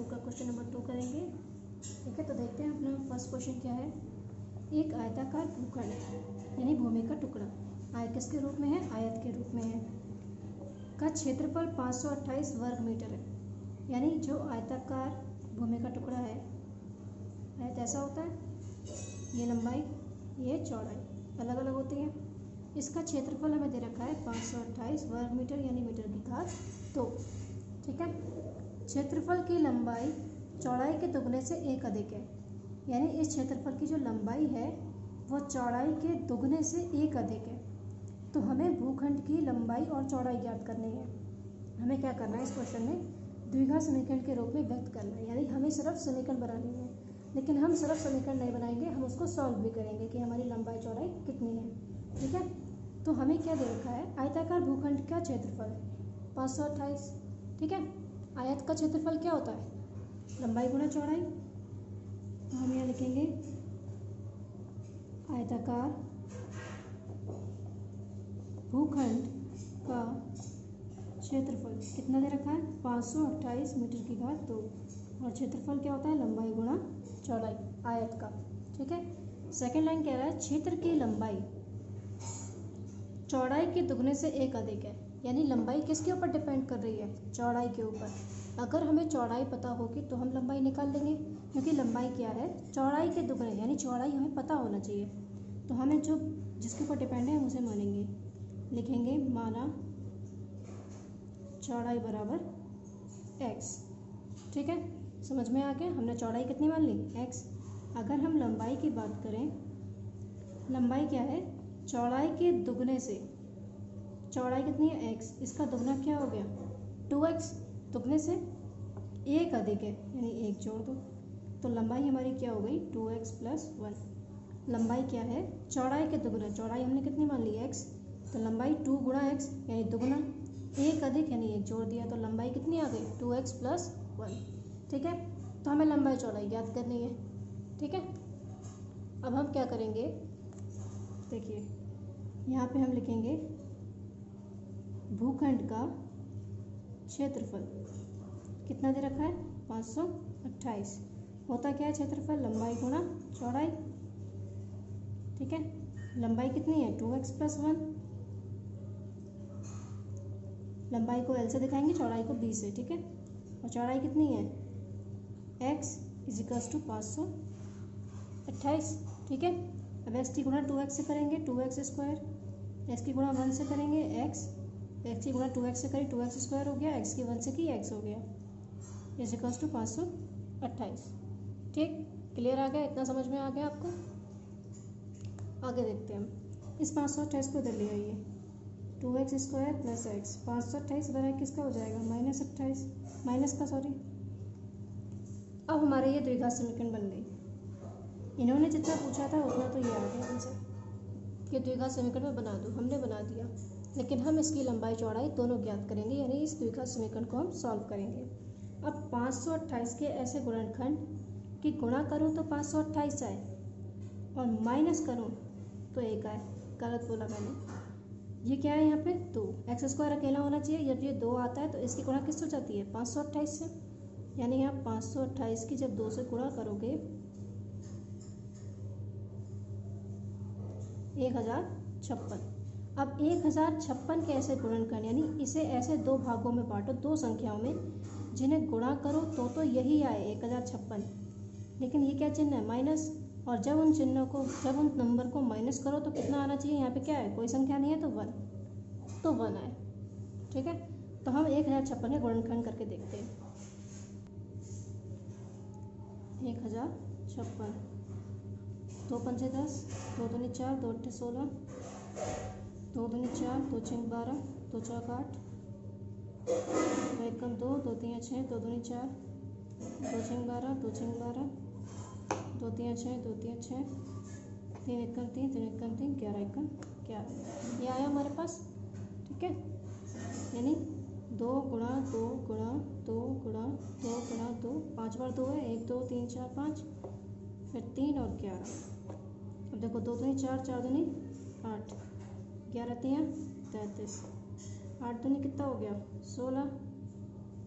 2 का question number 2 करेंगे। ठीक है, तो देखते हैं अपना फर्स्ट क्वेश्चन क्या है। एक आयताकार भूखंड यानी भूमि का टुकड़ा आय किसके रूप में है, आयत के रूप में है, का क्षेत्रफल 528 वर्ग मीटर है। यानी जो आयताकार भूमि का टुकड़ा है, आयत ऐसा होता है, ये लंबाई ये चौड़ाई अलग अलग होती है। इसका क्षेत्रफल हमें दे रखा है 528 वर्ग मीटर यानी मीटर की घात 2। ठीक है, क्षेत्रफल की लंबाई चौड़ाई के दुगने से 1 अधिक है। यानी इस क्षेत्रफल की जो लंबाई है वो चौड़ाई के दुगने से 1 अधिक है। तो हमें भूखंड की लंबाई और चौड़ाई ज्ञात करनी है। हमें क्या करना है, इस क्वेश्चन में द्विघात समीकरण के रूप में व्यक्त करना है। यानी हमें सिर्फ समीकरण बनानी है, लेकिन हम सिर्फ समीकरण नहीं बनाएंगे, हम उसको सॉल्व भी करेंगे कि हमारी लंबाई चौड़ाई कितनी है। ठीक है, तो हमें क्या दे रखा है, आयताकार भूखंड का क्षेत्रफल 528। ठीक है, आयत का क्षेत्रफल क्या होता है, लंबाई गुणा चौड़ाई। तो हम यहाँ लिखेंगे आयताकार भूखंड का क्षेत्रफल कितना दे रखा है, 528 मीटर की घात 2। और क्षेत्रफल क्या होता है, लंबाई गुणा चौड़ाई आयत का। ठीक है, सेकेंड लाइन कह रहा है क्षेत्र की लंबाई चौड़ाई के दुगने से 1 अधिक है। यानी लंबाई किसके ऊपर डिपेंड कर रही है, चौड़ाई के ऊपर। अगर हमें चौड़ाई पता होगी तो हम लंबाई निकाल देंगे, क्योंकि लंबाई क्या है, चौड़ाई के दुगने, यानी चौड़ाई हमें पता होना चाहिए। तो हमें जो जिसके ऊपर डिपेंड है हम उसे मानेंगे, लिखेंगे माना चौड़ाई बराबर x। ठीक है, समझ में आ गया, हमने चौड़ाई कितनी मान ली, x। अगर हम लंबाई की बात करें, लंबाई क्या है, चौड़ाई के दुगने से, चौड़ाई कितनी है x, इसका दुगना क्या हो गया 2x, दुगने से 1 अधिक है यानी 1 जोड़ दो, तो लंबाई हमारी क्या हो गई 2x + 1। लंबाई क्या है, चौड़ाई के दुगना, चौड़ाई हमने कितनी मान ली x, तो लंबाई 2 गुणा x यानी दुगना, 1 अधिक यानी 1 जोड़ दिया, तो लंबाई कितनी आ गई 2x + 1। ठीक है, तो हमें लंबाई चौड़ाई ज्ञात करनी है। ठीक है, अब हम क्या करेंगे, देखिए यहाँ पे हम लिखेंगे भूखंड का क्षेत्रफल कितना दे रखा है 528। होता क्या है क्षेत्रफल, लंबाई गुणा चौड़ाई। ठीक है, लंबाई कितनी है 2x + 1, लंबाई को L से दिखाएंगे, चौड़ाई को B से। ठीक है, और चौड़ाई कितनी है x = 528। ठीक है, अब x की गुणा 2x से करेंगे 2x², x की गुणा 1 से करेंगे x की गुणा 2x से करें 2x² हो गया, x की 1 से की x हो गया, = 528। ठीक, क्लियर आ गया, इतना समझ में आ गया आपको। आगे देखते हैं हम, इस 528 को इधर ले आइए, 2x² + x, 528 बराबर किसका हो जाएगा -28, माइनस का सॉरी। अब हमारे ये द्विघात समीकरण बन गई। इन्होंने जितना पूछा था उतना तो ये आ गया इनसे कि द्विघात समीकरण में बना दो, हमने बना दिया, लेकिन हम इसकी लंबाई चौड़ाई दोनों ज्ञात करेंगे, यानी इस द्विघात समीकरण को हम सॉल्व करेंगे। अब 528 के ऐसे गुणनखंड कि गुणा करूँ तो 528 आए और माइनस करूँ तो 1 आए, गलत बोला मैंने। ये क्या है यहाँ पे 2, x² अकेला होना चाहिए, जब ये 2 आता है तो इसकी गुणा किससे हो जाती है 528 से, यानी यहाँ 528 की जब 2 से गुणा करोगे 1056। अब 1056 के ऐसे गुणनखंड, यानी इसे ऐसे 2 भागों में बांटो, 2 संख्याओं में, जिन्हें गुणा करो तो यही आए 1056, लेकिन ये क्या चिन्ह है माइनस, और जब उन चिन्हों को, जब उन नंबर को माइनस करो तो कितना आना चाहिए, यहाँ पे क्या है कोई संख्या नहीं है तो 1, तो 1 आए। ठीक है, तो हम 1056 के गुणनखंड करके देखते हैं। 1056, 2 पंचे 10, 2 दूनी 4, 2 अट्ठे 16, 2 दूनी 4, 2 छंग 12, 2 चौक 8, 2 एकम 2, 2 तियाँ 6, 2 दूनी 4, 2 छंग 12, 2 छंग 12, 2 तियाँ 6, 2 तियाँ 6, 3 एकम 3, 3 एकम 3, 11 एकम 11, ये आया हमारे पास। ठीक है, यानी 2 गुणा 2 गुणा 2 गुणा 2 गुणा 2, 5 बार 2 है, 1 2 3 4 5, फिर 3 और 11। अब देखो 2 दूनी 4, 4 दूनी 8, 11 तियाँ 33, 8 दूनी कितना हो गया 16,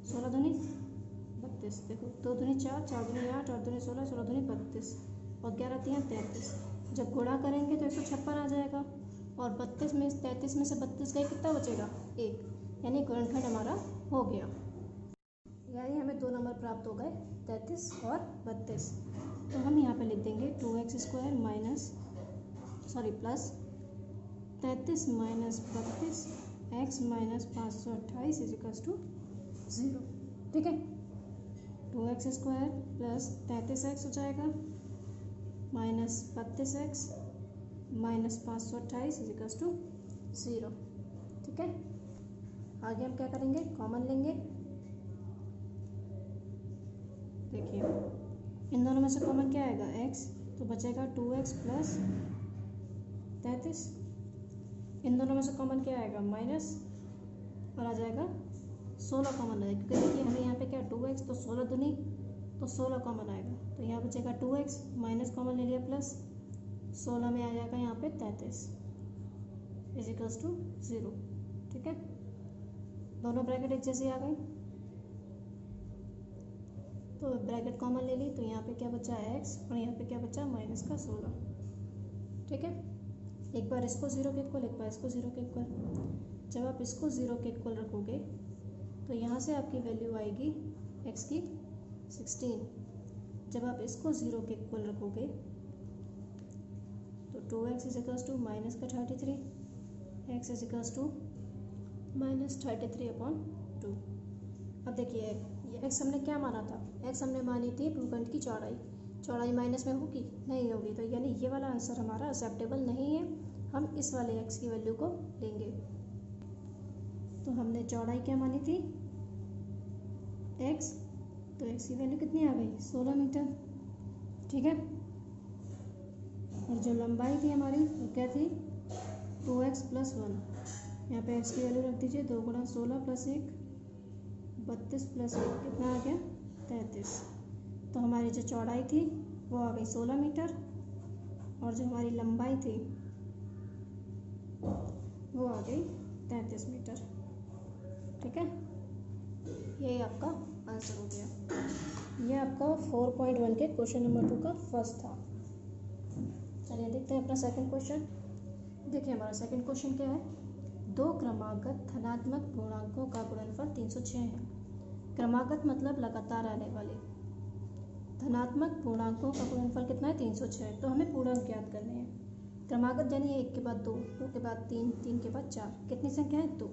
16 दूनी 32। देखो 2 दूनी 4, 4 दूनी 8, 8 दूनी 16, 16 दूनी 32 और 11 3 33। जब गुणा करेंगे तो 156 आ जाएगा और 32 में 33 में से 32 गए, कितना बचेगा 1, यानी गुणनखंड हमारा हो गया। यानी हमें 2 नंबर प्राप्त हो गए, 33 और 32। तो हम यहाँ पे लिख देंगे 2x² minus plus 33 minus 32 x minus 528 = 0। ठीक है, 2x² प्लस 33x हो जाएगा माइनस 32x माइनस 528 = 0। ठीक है, आगे हम क्या करेंगे, कॉमन लेंगे। देखिए इन दोनों में से कॉमन क्या आएगा, x, तो बचेगा 2x प्लस 33। इन दोनों में से कॉमन क्या आएगा, माइनस, और आ जाएगा 16 कॉमन आएगा, क्योंकि देखिए हमें यहाँ पे क्या 2x, तो 16 दूनी तो 16 कॉमन आएगा, तो यहाँ बचेगा 2x, माइनस कॉमन ले लिया प्लस 16 में आ जाएगा यहाँ पे 33 = 0। ठीक है, दोनों ब्रैकेट एक जैसे आ गई, तो ब्रैकेट कॉमन ले ली, तो यहाँ पे क्या बचा x और यहाँ पे क्या बचा माइनस का 16। ठीक है, एक बार इसको 0 के इक्वल, एक बार इसको 0 के इक्वल। जब आप इसको 0 के इक्वल रखोगे तो यहाँ से आपकी वैल्यू आएगी x की 16। जब आप इसको 0 के इक्वल रखोगे तो 2x = माइनस का 33, x = माइनस 33/2। अब देखिए ये x हमने क्या माना था, x हमने मानी थी भूखंड की चौड़ाई, चौड़ाई माइनस में होगी, नहीं होगी, तो यानी ये वाला आंसर हमारा एक्सेप्टेबल नहीं है। हम इस वाले x की वैल्यू को लेंगे। तो हमने चौड़ाई क्या मानी थी, x, तो x की वैल्यू कितनी आ गई, 16 मीटर। ठीक है, और जो लंबाई थी हमारी वो क्या थी, 2x + 1। यहाँ पे x की वैल्यू रख दीजिए, 2 × 16 + 1 32 + 1 कितना आ गया, 33। तो हमारी जो चौड़ाई थी वो आ गई 16 मीटर और जो हमारी लंबाई थी वो आ गई 33 मीटर। ठीक है, ये आपका आंसर हो गया। ये आपका 4.1 के क्वेश्चन नंबर 2 का फर्स्ट था। चलिए देखते हैं अपना सेकंड क्वेश्चन। देखिए हमारा सेकंड क्वेश्चन क्या है, दो क्रमागत धनात्मक पूर्णांकों का गुणनफल 306 है। क्रमागत मतलब लगातार आने वाले, धनात्मक पूर्णांकों का गुणनफल कितना है, 306। तो हमें पूर्णांक ज्ञात करने हैं। क्रमागत यानी 1 के बाद 2, 2 के बाद 3, 3 के बाद 4, कितनी संख्या है, 2।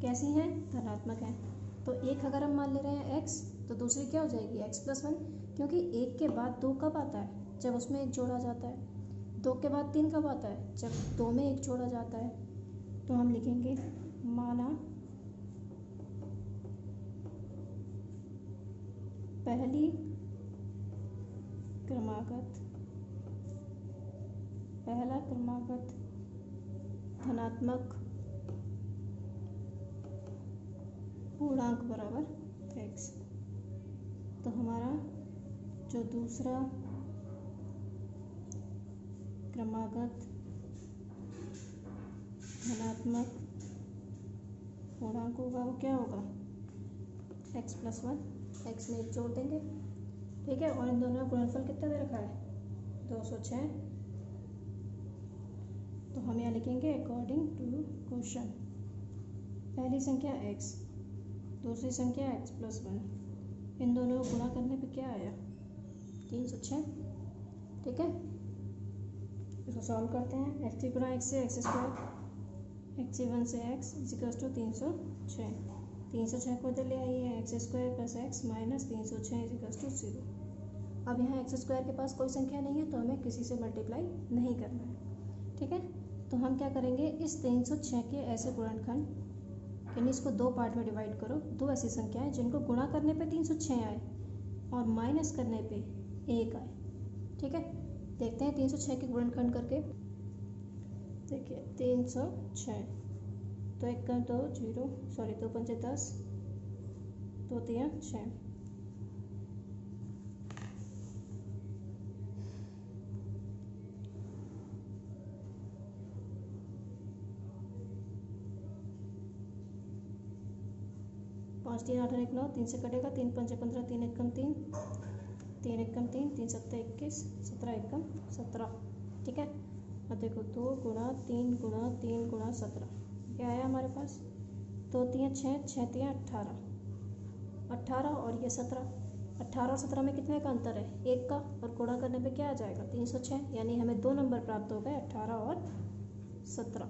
कैसी हैं, धनात्मक हैं। तो एक अगर हम मान ले रहे हैं x, तो दूसरी क्या हो जाएगी x + 1, क्योंकि 1 के बाद 2 कब आता है, जब उसमें 1 जोड़ा जाता है। 2 के बाद 3 कब आता है, जब 2 में 1 जोड़ा जाता है। तो हम लिखेंगे माना पहली क्रमागत, पहला क्रमागत धनात्मक पूर्णांक बराबर x। तो हमारा जो दूसरा क्रमागत धनात्मक पूर्णांक होगा वो क्या होगा, x + 1, x में 1 जोड़ देंगे। ठीक है, और इन दोनों का गुणनफल कितना दे रखा है, 206। तो हम यहाँ लिखेंगे अकॉर्डिंग टू क्वेश्चन, पहली संख्या x, दूसरी संख्या x + 1, इन दोनों को गुणा करने पे क्या आया, 306। ठीक है, इसको सॉल्व करते हैं। x3 × x से x², x1 से x = 306। 306 को इधर ले आइए, x² + x - 306 = 0। अब यहाँ x² के पास कोई संख्या नहीं है, तो हमें किसी से मल्टीप्लाई नहीं करना है। ठीक है, तो हम क्या करेंगे, इस 306 के ऐसे गुणनखंड, यानी इसको 2 पार्ट में डिवाइड करो। 2 ऐसी संख्याएं जिनको गुणा करने पे 306 आए और माइनस करने पे 1 आए। ठीक है, देखते हैं 306 के गुणनखंड करके। देखिए 306, तो 1 का 2 0, सॉरी 2 × 5 = 10, 2 × 3 = 6। 5 3 8 1 9, 3 से कटेगा, 3 5 15, 3 1 कम 3, 3 1 कम 3, 3 7 21, 17 1 कम 17। ठीक है, अब देखो 2 गुणा 3 गुणा 3 गुणा 17 क्या आया हमारे पास, 2 3 6, 6 3 18, 18 और ये 17, 18 और 17 में कितने का अंतर है, 1 का, और गुणा करने पे क्या आ जाएगा 306, यानी हमें 2 नंबर प्राप्त हो गए 18 और 17।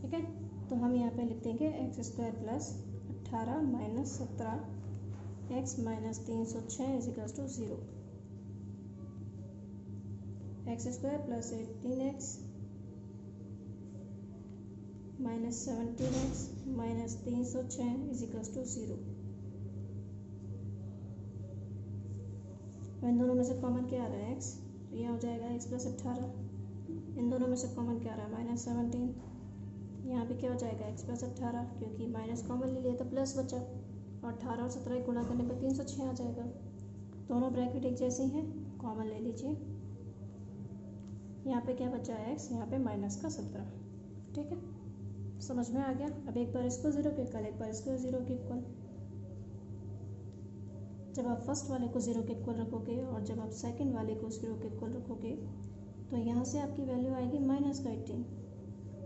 ठीक है, तो हम यहाँ पे लिख देंगे x² plus 18 minus 17 x minus 306 equals to 0, x² plus 18x minus 17x minus 306 equals to 0। इन दोनों में से कॉमन क्या आ रहा है x, तो यह हो जाएगा x प्लस 18, इन दोनों में से कॉमन क्या आ रहा है माइनस 17, यहाँ पे क्या हो जाएगा x प्लस 18, क्योंकि माइनस कॉमन ले लिया तो प्लस बचा, और 18 और 17 गुणा करने पर 306 आ जाएगा। दोनों ब्रैकेट एक जैसे ही हैं, कॉमन ले लीजिए, यहाँ पे क्या बचा है x, यहाँ पे माइनस का 17। ठीक है, समझ में आ गया। अब एक बार इसको 0 के इक्वल, एक बार इसको 0 के इक्वल, जब आप फर्स्ट वाले को 0 के इक्वल रखोगे और जब आप सेकंड वाले को 0 के इक्वल रखोगे तो यहाँ से आपकी वैल्यू आएगी माइनस का 18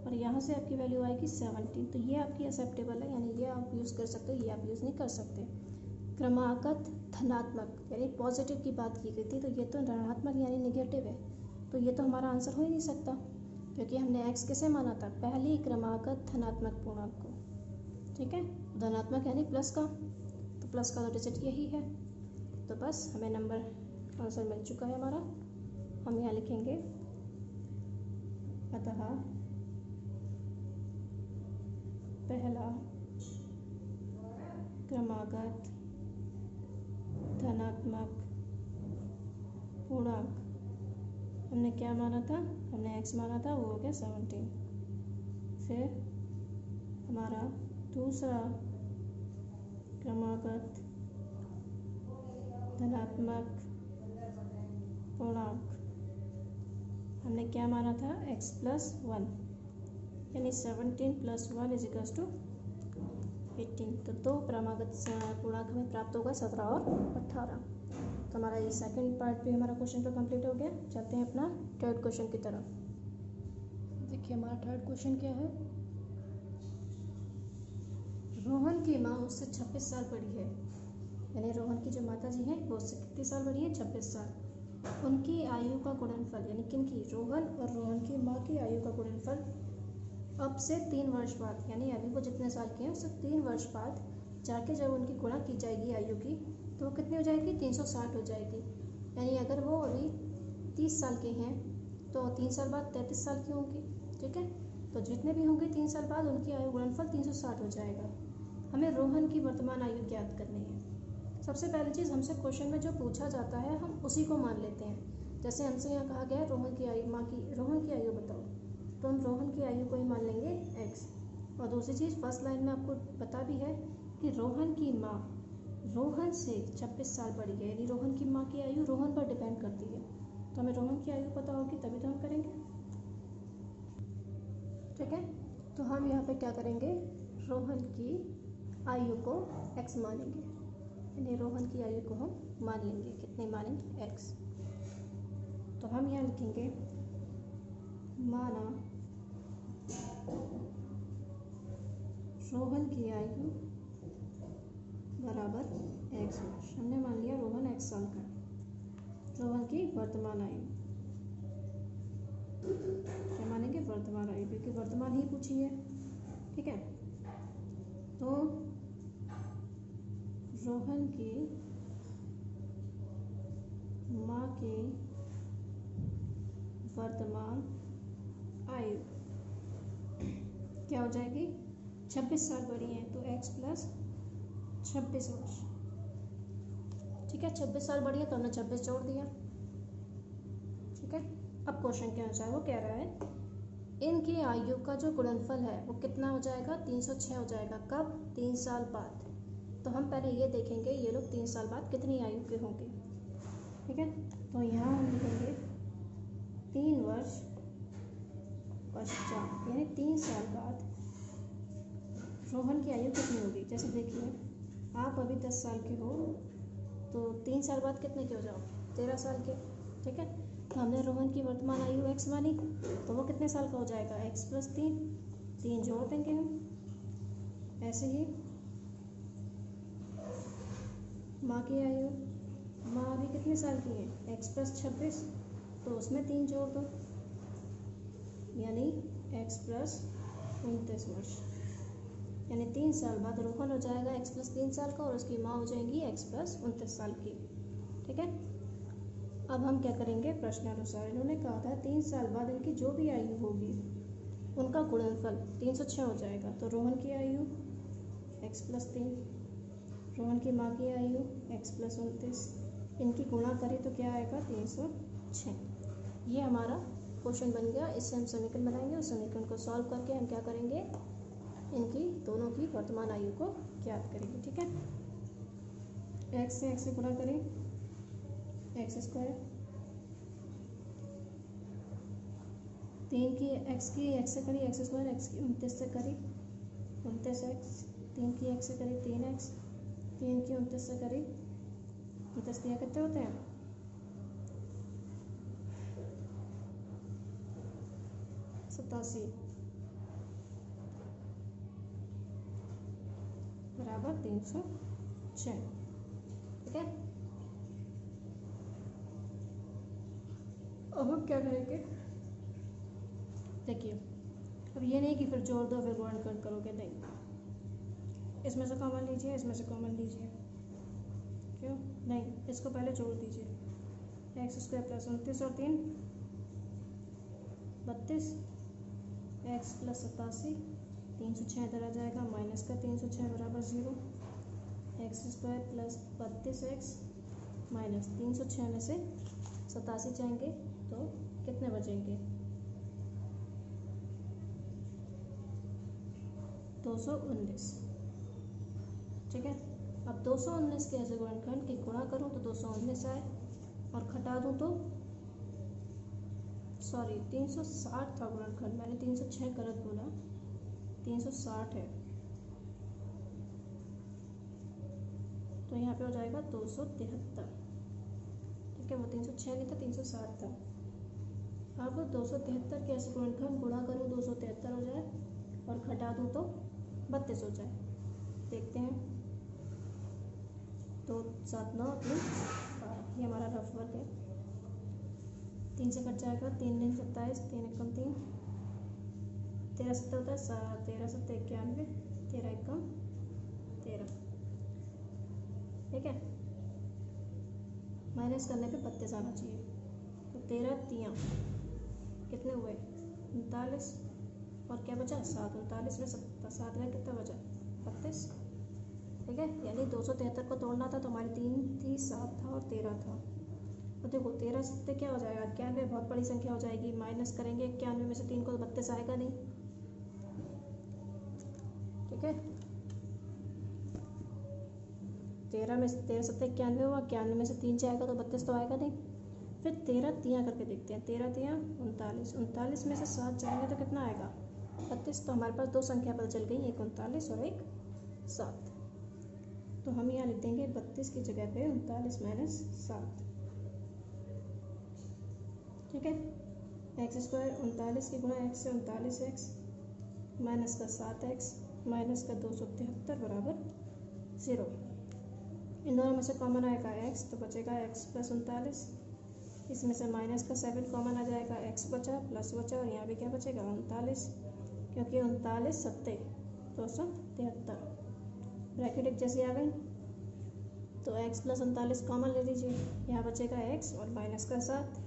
और यहाँ से आपकी वैल्यू आएगी 17, तो ये आपकी एक्सेप्टेबल है, यानी ये आप यूज़ कर सकते हो, ये आप यूज़ नहीं कर सकते। क्रमागत धनात्मक यानी पॉजिटिव की बात की गई थी, तो ये तो ऋणात्मक यानी निगेटिव है, तो ये तो हमारा आंसर हो ही नहीं सकता, क्योंकि हमने x किसे माना था, पहली क्रमागत धनात्मक पूर्णांक को। ठीक है, धनात्मक यानी प्लस का, तो प्लस का तो डिजिट यही है, तो बस हमें नंबर आंसर मिल चुका है हमारा। हम यहाँ लिखेंगे अतः पहला क्रमागत धनात्मक पूर्णांक हमने क्या माना था, हमने x माना था, वो हो गया 17। फिर हमारा दूसरा क्रमागत धनात्मक पूर्णांक हमने क्या माना था, x प्लस 1, यानी 17 प्लस 1 इजिकल्स टू 18। तो दो क्रमागत पूर्णांक हमें प्राप्त होगा 17 और 18। तो हमारा ये सेकंड पार्ट भी हमारा क्वेश्चन का कंप्लीट हो गया। चलते हैं अपना थर्ड क्वेश्चन की तरफ। देखिए हमारा थर्ड क्वेश्चन क्या है, रोहन की माँ उससे 26 साल बड़ी है, यानी रोहन की जो माता जी हैं वो उससे कितनी साल बड़ी है, 26 साल। उनकी आयु का गुणनफल, यानी किनकी, रोहन और रोहन की माँ की आयु का गुणनफल अब से 3 वर्ष बाद, यानी अभी वो जितने साल के हैं उससे 3 वर्ष बाद जाके जब उनकी गुणा की जाएगी आयु की, तो वो कितनी हो जाएगी, 360 हो जाएगी। यानी अगर वो अभी 30 साल के हैं तो 3 साल बाद 33 साल की होंगी। ठीक है, तो जितने भी होंगे 3 साल बाद उनकी आयु गुणनफल 360 हो जाएगा। हमें रोहन की वर्तमान आयु ज्ञात करनी है। सबसे पहली चीज़, हमसे क्वेश्चन में जो पूछा जाता है हम उसी को मान लेते हैं। जैसे हमसे यहाँ कहा गया है रोहन की आयु, माँ की रोहन की आयु बताओ, तो हम रोहन की आयु को ही मान लेंगे x। और दूसरी चीज़, फर्स्ट लाइन में आपको पता भी है कि रोहन की माँ रोहन से 26 साल बड़ी है, यानी रोहन की माँ की आयु रोहन पर डिपेंड करती है, तो हमें रोहन की आयु पता होगी तभी तो हम करेंगे। ठीक है, तो हम यहाँ पे क्या करेंगे, रोहन की आयु को x मानेंगे, यानी रोहन की आयु को हम मान लेंगे, कितने मानेंगे, x। तो हम यहाँ लिखेंगे माना रोहन की आयु बराबर x वर्ष। हमने मान लिया रोहन x साल का, रोहन की वर्तमान आयु क्या मानेंगे, वर्तमान आयु, क्योंकि वर्तमान ही पूछी है। ठीक है, तो रोहन की माँ की वर्तमान आयु क्या हो जाएगी, 26 साल बड़ी है, तो x प्लस 26 वर्ष। ठीक है, 26 साल बड़ी है तो हमने 26 जोड़ दिया। ठीक है, अब क्वेश्चन के अनुसार वो कह रहा है इनकी आयु का जो गुणनफल है वो कितना हो जाएगा, 306 हो जाएगा। कब, 3 साल बाद। तो हम पहले ये देखेंगे ये लोग 3 साल बाद कितनी आयु के होंगे। ठीक है, तो यहाँ हम लिखेंगे 3 वर्ष पश्चात, यानी 3 साल बाद रोहन की आयु कितनी होगी। जैसे देखिए आप अभी 10 साल के हो तो 3 साल बाद कितने के हो जाओ, 13 साल के। ठीक है, तो हमने रोहन की वर्तमान आयु x मानी, तो वो कितने साल का हो जाएगा, x + 3, 3 जोड़ देंगे हम। ऐसे ही माँ की आयु, माँ अभी कितने साल की है, x + 26, तो उसमें 3 जोड़ दो, यानी x + 29 वर्ष, यानी 3 साल बाद रोहन हो जाएगा x + 3 साल का और उसकी माँ हो जाएंगी x + 29 साल की। ठीक है, अब हम क्या करेंगे, प्रश्नानुसार इन्होंने कहा था 3 साल बाद इनकी जो भी आयु होगी उनका गुणनफल 306 हो जाएगा। तो रोहन की आयु x + 3, रोहन की माँ की आयु x + 29, इनकी गुणा करें तो क्या आएगा, 306। ये हमारा क्वेश्चन बन गया। इससे हम समीकरण बनाएंगे और समीकरण को सॉल्व करके हम क्या करेंगे, इनकी दोनों की वर्तमान आयु को ज्ञात करेंगे। ठीक है, x से x से गुणा करें, x², 3 की x से करी x², x की 29 से करी 29x, 3 की x से करी 3x, 3 की 29 से करी 29, कितने होते हैं, 87 बराबर 306। ठीक है, अब हम क्या करेंगे, देखिए अब ये नहीं कि फिर जोड़ दो फिर गुणनखंड करोगे, नहीं, इसमें से कॉमन लीजिए, इसमें से कॉमन लीजिए, क्यों नहीं, इसको पहले जोड़ दीजिए, x² + 29 और 3 32, x + 87, 306 इधर आ जाएगा, माइनस का 306 बराबर 0, x² + 32x माइनस 306 में से 87 जाएंगे तो कितने बचेंगे, 219। ठीक है, अब 219 के ऐसे गुणनखंड की गुणा करूँ तो 219 आए और घटा दूँ तो, सॉरी 360 था गुणनखंड, मैंने 306 गलत बोला, 360 है, तो यहाँ पे हो जाएगा 273। ठीक है, वो 306 नहीं था, 360 था। अब 273 के ऐसे गुणनखंड गुणा करूँ 273 हो जाए और घटा दूँ तो 32 हो जाए। देखते हैं, 2 7 9 3 12, ये हमारा रफ वर्क है। 3 से कट जाएगा, 3 दिन 27, 3 एकम 3, 13 7 होता है 13 7 91, 13 एकम 13। ठीक है, माइनस करने पे 32 आना चाहिए, तो 13 तियाँ कितने हुए, 39, और क्या बचा 7, 39 में 7 में कितना बचा, 32। ठीक है, यानी 273 को तोड़ना था तो हमारी 3 थी, 7 था और 13 था। तो देखो 13 से क्या हो जाएगा, 91 बहुत बड़ी संख्या हो जाएगी, माइनस करेंगे 91 में से 3 को, 32 आएगा नहीं। ठीक है, 13 में 13 7 91 हुआ, 91 में से 3 जाएगा तो 32 तो आएगा नहीं। फिर 13 तियाँ करके देखते हैं, 13 तियाँ 39, 39 में से 7 जाएंगे तो कितना आएगा, 32। तो हमारे पास दो संख्या पता चल गई, एक 39 और एक 7। तो हम यहाँ लिख देंगे 32 की जगह पे 39 - 7। ठीक है, x² 39 की गुणा x से 39x माइनस का 7x माइनस का 273 बराबर 0। इन दोनों में से कॉमन आएगा x, तो बचेगा x + 39, इसमें से माइनस का 7 कॉमन आ जाएगा, x बचा प्लस बचा और यहाँ भी क्या बचेगा 39, क्योंकि 39 7 273, ब्रैकेट एक जैसी आ गई। तो x + 39 कॉमन ले लीजिए, यहाँ बचेगा x और माइनस का 7,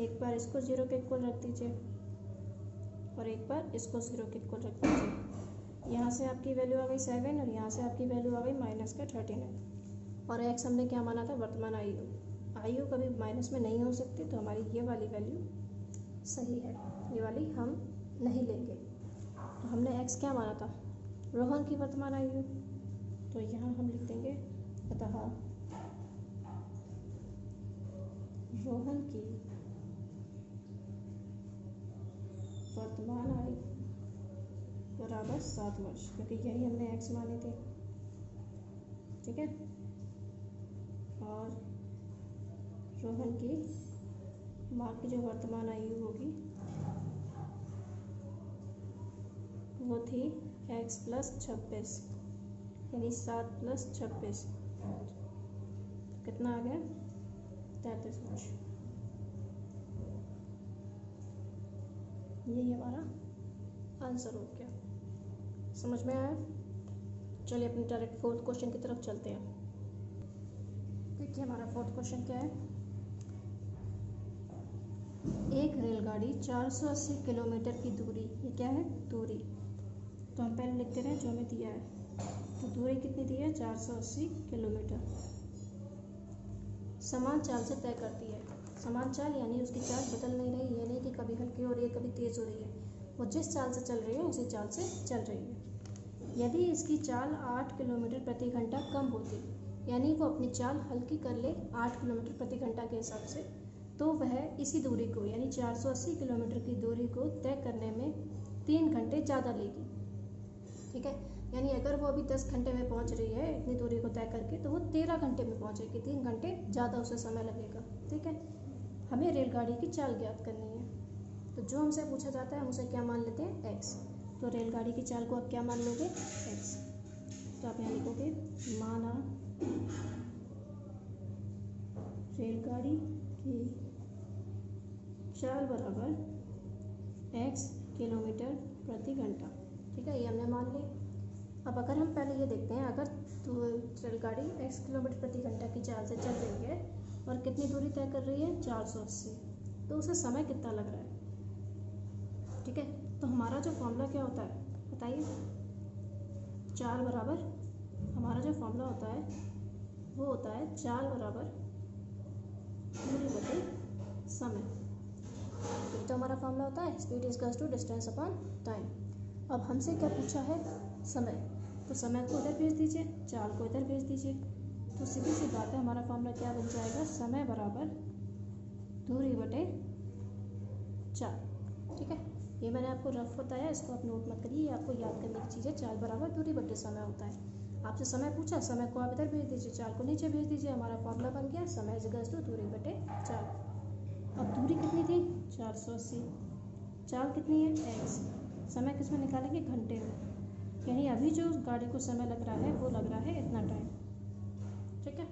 एक बार इसको 0 के इक्वल रख दीजिए और एक बार इसको 0 के इक्वल रख दीजिए। यहाँ से आपकी वैल्यू आ गई 7 और यहाँ से आपकी वैल्यू आ गई माइनस का 39। और x हमने क्या माना था, वर्तमान आयु, आयु कभी माइनस में नहीं हो सकती, तो हमारी ये वाली वैल्यू सही है, ये वाली हम नहीं लेंगे। तो हमने x क्या माना था, रोहन की वर्तमान आयु, तो यहाँ हम लिख देंगे अतः रोहन की वर्तमान बराबर 7 वर्ष, क्योंकि यही हमने x माने थे। ठीक है, और रोहन की माँ की जो वर्तमान आयु होगी वो थी x + 26, यानी 7 + 26 कितना आ गया 33 वर्ष। यही हमारा आंसर हो गया। समझ में आया? चलिए अपने डायरेक्ट फोर्थ क्वेश्चन की तरफ चलते हैं। देखिए हमारा फोर्थ क्वेश्चन क्या है। एक रेलगाड़ी 480 किलोमीटर की दूरी, ये क्या है दूरी, तो हम पहले लिखते रहे जो हमें दिया है। तो दूरी कितनी दी है 480 किलोमीटर, समान चाल से तय करती है। समान चाल यानी उसकी चाल बदल नहीं रही, ये नहीं कि कभी हल्की हो रही है कभी तेज़ हो रही है, वो जिस चाल से चल रही है उसी चाल से चल रही है। यदि इसकी चाल 8 किलोमीटर प्रति घंटा कम होती, यानी वो अपनी चाल हल्की कर ले 8 किलोमीटर प्रति घंटा के हिसाब से, तो वह इसी दूरी को यानी 480 किलोमीटर की दूरी को तय करने में 3 घंटे ज़्यादा लेगी। ठीक है, यानी अगर वो अभी 10 घंटे में पहुंच रही है इतनी दूरी को तय करके, तो वो 13 घंटे में पहुंचेगी, 3 घंटे ज़्यादा उसे समय लगेगा। ठीक है, हमें रेलगाड़ी की चाल ज्ञात करनी है, तो जो हमसे पूछा जाता है हम उसे क्या मान लेते हैं x। तो रेलगाड़ी की चाल को आप क्या मान लोगे x, तो आप यहाँ लिखोगे माना रेलगाड़ी की चाल बराबर x किलोमीटर प्रति घंटा। ठीक है, ये हमने मान लिया। अब अगर हम पहले ये देखते हैं, अगर तो रेलगाड़ी x किलोमीटर प्रति घंटा की चाल से चल रही है और कितनी दूरी तय कर रही है 480, तो उसे समय कितना लग रहा है। ठीक है, तो हमारा जो फॉर्मूला क्या होता है बताइए, चाल बराबर, हमारा जो फॉर्मूला होता है वो होता है चाल बराबर दूरी बटे समय। तो हमारा फॉर्मूला होता है speed equals to distance upon time. अब हमसे क्या पूछा है समय, तो समय को इधर भेज दीजिए, चाल को इधर भेज दीजिए, तो सीधी सी बात है हमारा फॉर्मूला क्या बन जाएगा, समय बराबर दूरी बटे चाल। ठीक है, ये मैंने आपको रफ बताया, इसको आप नोट मत करिए, आपको याद करने की चीज़ है। चाल बराबर दूरी बटे समय होता है। आपसे समय पूछा, समय को आप इधर भेज दीजिए, चाल को नीचे भेज दीजिए, हमारा फॉर्मूला बन गया समय इक्वल्स टू दूरी बटे चाल। अब दूरी कितनी थी 480, चाल कितनी है x, समय किस में निकालेंगे घंटे में, यानी अभी जो गाड़ी को समय लग रहा है वो लग रहा है इतना टाइम। ठीक है,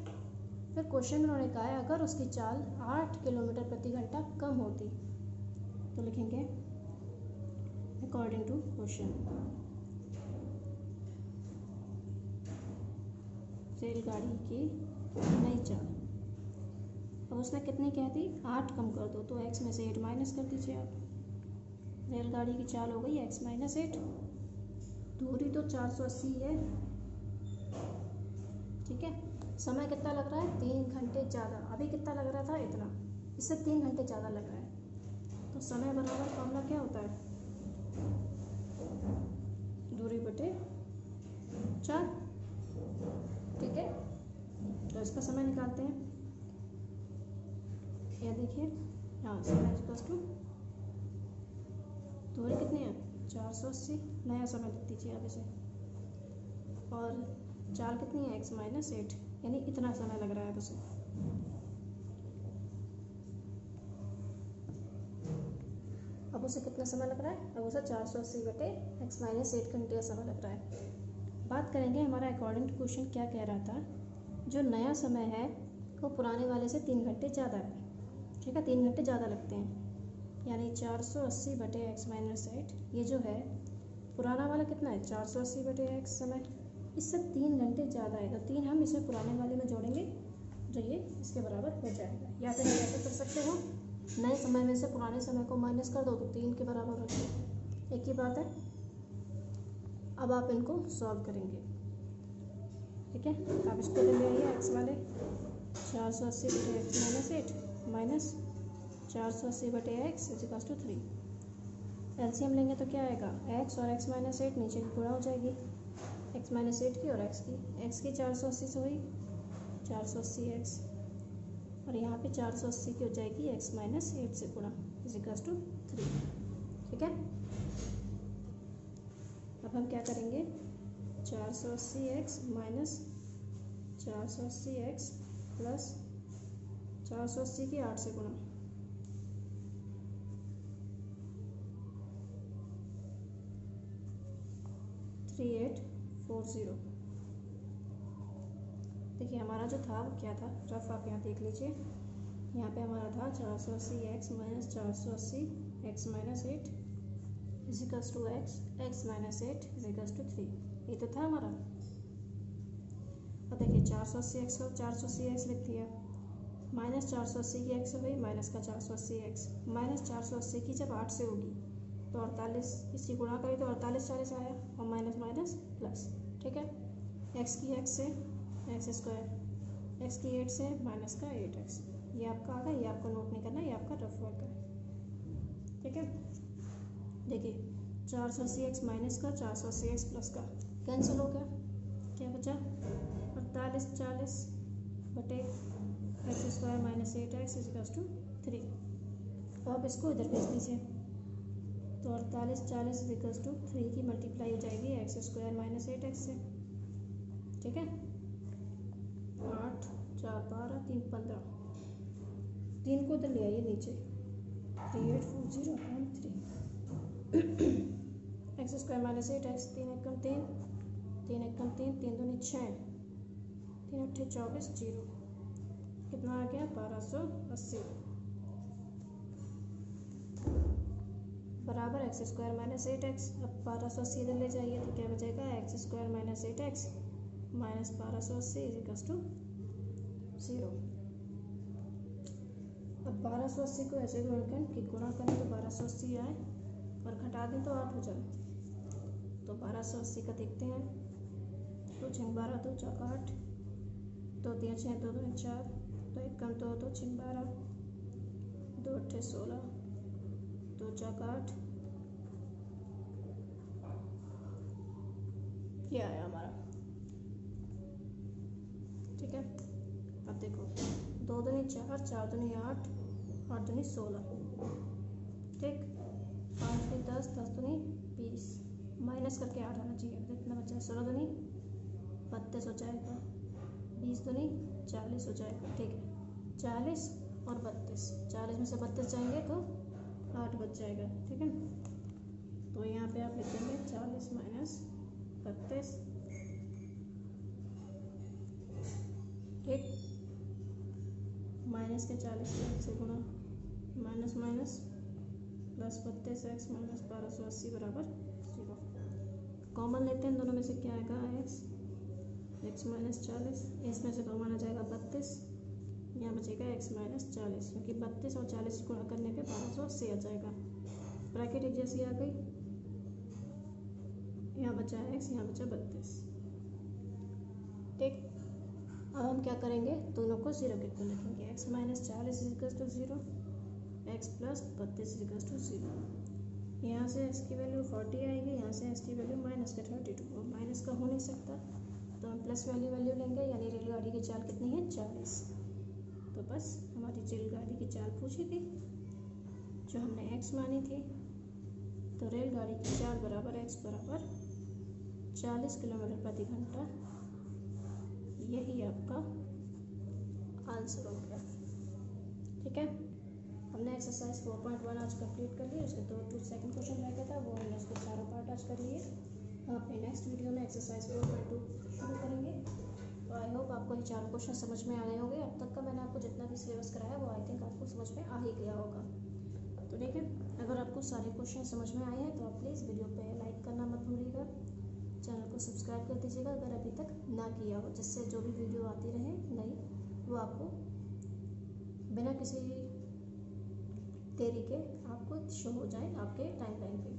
फिर क्वेश्चन में उन्होंने कहा है अगर उसकी चाल 8 किलोमीटर प्रति घंटा कम होती, तो लिखेंगे अकॉर्डिंग टू क्वेश्चन रेलगाड़ी की नई चाल। अब उसने कितनी कह दी 8 कम कर दो, तो x में से 8 माइनस कर दीजिए आप। रेलगाड़ी की चाल हो गई x - 8, दूरी तो 480 है। ठीक है, समय कितना लग रहा है 3 घंटे ज़्यादा, अभी कितना लग रहा था इतना, इससे 3 घंटे ज़्यादा लग रहा है। तो समय बराबर फॉर्मूला क्या होता है दूरी बटे चाल। ठीक है, तो इसका समय निकालते हैं। यह देखिए, हाँ समय इक्वल्स टू दूरी कितनी है 480, नया समय लिख दीजिए आप इसे, और चाल कितनी है x - 8, यानी इतना समय लग रहा है उसे। अब उसे कितना समय लग रहा है, अब उसे 480 बटे x - 8 घंटे का समय लग रहा है। बात करेंगे हमारा अकॉर्डिंग टू क्वेश्चन क्या कह रहा था, जो नया समय है वो पुराने वाले से 3 घंटे ज़्यादा है। ठीक है, 3 घंटे ज़्यादा लगते हैं, यानी 480 बटे x - 8, ये जो है पुराना वाला कितना है 480 बटे x समय, इससे 3 घंटे ज़्यादा है, तो 3 हम इसे पुराने वाले में जोड़ेंगे तो ये इसके बराबर हो जाएगा। या फिर हम ऐसे कर सकते हो, नए समय में से पुराने समय को माइनस कर दो तो 3 के बराबर हो जाएगा, एक ही बात है। अब आप इनको सॉल्व करेंगे। ठीक है, आप इसको ले आइए x वाले 480 बटे x - 8 माइनस 480 बटे x इक्वल्स टू 3। एलसीएम लेंगे तो क्या आएगा x और x - 8 नीचे की गुणा हो जाएगी, x - 8 की और x की 480 से हुई 480x, और यहाँ पे 480 की हो जाएगी x - 8 से गुणा इक्वल्स टू 3। ठीक है, अब हम क्या करेंगे, 480x माइनस 480x प्लस 480 की 8 से गुणा, 3840। देखिए हमारा जो था वो क्या था, रफ आप यहाँ देख लीजिए। यहाँ पे हमारा था 480x minus 480x minus 8 equals to x minus 8 equals to 3, ये तो था हमारा। और देखिए 480x को 480x लिख दिया, माइनस 480 की x हो गई, माइनस का 480x, माइनस 480 की जब 8 से होगी तो 48, इसी गुणा करी तो 48 40 आया, और माइनस माइनस प्लस, ठीक है। x की x से एक्स स्क्वायर, x की 8 से माइनस का 8x, ये आपका आ गया, ये आपको नोट नहीं करना, ये आपका रफ वर्क है, ठीक है। देखिए 480x माइनस का 480x प्लस का कैंसिल हो गया, क्या बचा 48 40 बटे x square minus 8x equals to 3। तो आप इसको इधर भेज दीजिए, तो 48 40 इजिकल्स टू 3 की मल्टीप्लाई हो जाएगी एक्स स्क्वायर माइनस 8x से, ठीक है। 8 4 12 3 15, 3 को इधर ले आइए नीचे, 3840/3 एक्स स्क्वायर माइनस 8x, 3 एकम 3 3 एकम 3 3 दूनी 6 3 अट्ठे 24 0, कितना आ गया 1280 बराबर एक्स स्क्वायर माइनस 8x। अब 1280 इधर ले जाइए तो क्या बचेगा, x square minus 8x minus 1280 equals to 0। अब 1280 को ऐसे गुणन कि गुणा करें तो 1280 आए और घटा दें तो 8 हो जाए, तो 1280 का देखते हैं, तो 6 12 2 4 8, 2 3 6 2 2 4, 2 1 कम 2 2 6 12, 2 8 16, 2 4 8, ये आया हमारा, ठीक है। अब देखो 2 दूनी 4 4 दूनी 8 8 दूनी 16, ठीक, 5 दूनी 10 10 दूनी 20, माइनस करके 8 आना चाहिए, कितना बचा 16 दूनी 32 हो जाएगा, 20 दूनी 40 हो जाएगा, ठीक है। 40 और 32, 40 में से 32 जाएंगे तो 8 बच जाएगा, ठीक है। तो यहाँ पे आप लिख देंगे 40 माइनस 32, ठीक, माइनस के 40 से गुणा, minus minus plus 32x minus 1280 बराबर 0। कॉमन लेते हैं, दोनों में से क्या आएगा x माइनस 40, इसमें से कॉमन आ जाएगा 32, यहाँ बचेगा x माइनस 40, क्योंकि 32 और 40 गुणा करने पे 1280 आ जाएगा, ब्रैकेट एक जैसी आ गई, यहाँ बचा x, यहाँ बचा 32, ठीक। अब हम क्या करेंगे, दोनों को 0 के इक्वल लिखेंगे, x minus 40 equals to 0, x plus 32 equals to 0। यहाँ से x की वैल्यू 40 आएगी, यहाँ से x की वैल्यू माइनस का 32, और माइनस का हो नहीं सकता, तो हम प्लस वैल्यू लेंगे, यानी रेलगाड़ी की चाल कितनी है 40। तो बस हमारी रेलगाड़ी की चाल पूछी थी, जो हमने x मानी थी, तो रेलगाड़ी की चाल बराबर x बराबर 40 किलोमीटर प्रति घंटा, यही आपका आंसर हो गया, ठीक है। हमने एक्सरसाइज 4.1 आज कंप्लीट कर लिया, उसके दो सेकंड क्वेश्चन रह गया था, वो हमने उसके चारों पार्ट आज कर लिए। हम अपने नेक्स्ट वीडियो में एक्सरसाइज 4.2 शुरू करेंगे। तो आई होप आपको ये चारों क्वेश्चन समझ में आ गए होंगे। अब तक का मैंने आपको जितना भी सिलेबस कराया वो आई थिंक आपको समझ में आ ही गया होगा। तो ठीक है, अगर आपको सारे क्वेश्चन समझ में आए हैं तो आप प्लीज़ वीडियो पे लाइक करना मत भूलिएगा, चैनल को सब्सक्राइब कर दीजिएगा अगर अभी तक ना किया हो, जिससे जो भी वीडियो आती रहे नई वो आपको बिना किसी देरी के आपको शो हो जाए आपके टाइमलाइन पे,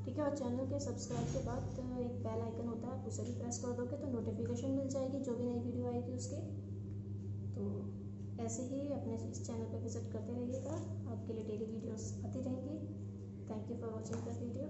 ठीक है। और चैनल के सब्सक्राइब के बाद एक बेल आइकन होता है, आप उसे भी प्रेस कर दोगे तो नोटिफिकेशन मिल जाएगी जो भी नई वीडियो आएगी उसकी। तो ऐसे ही अपने इस चैनल पर विजिट करते रहिएगा, आपके लिए डेली वीडियोस आती रहेंगी। Thank you for watching the video.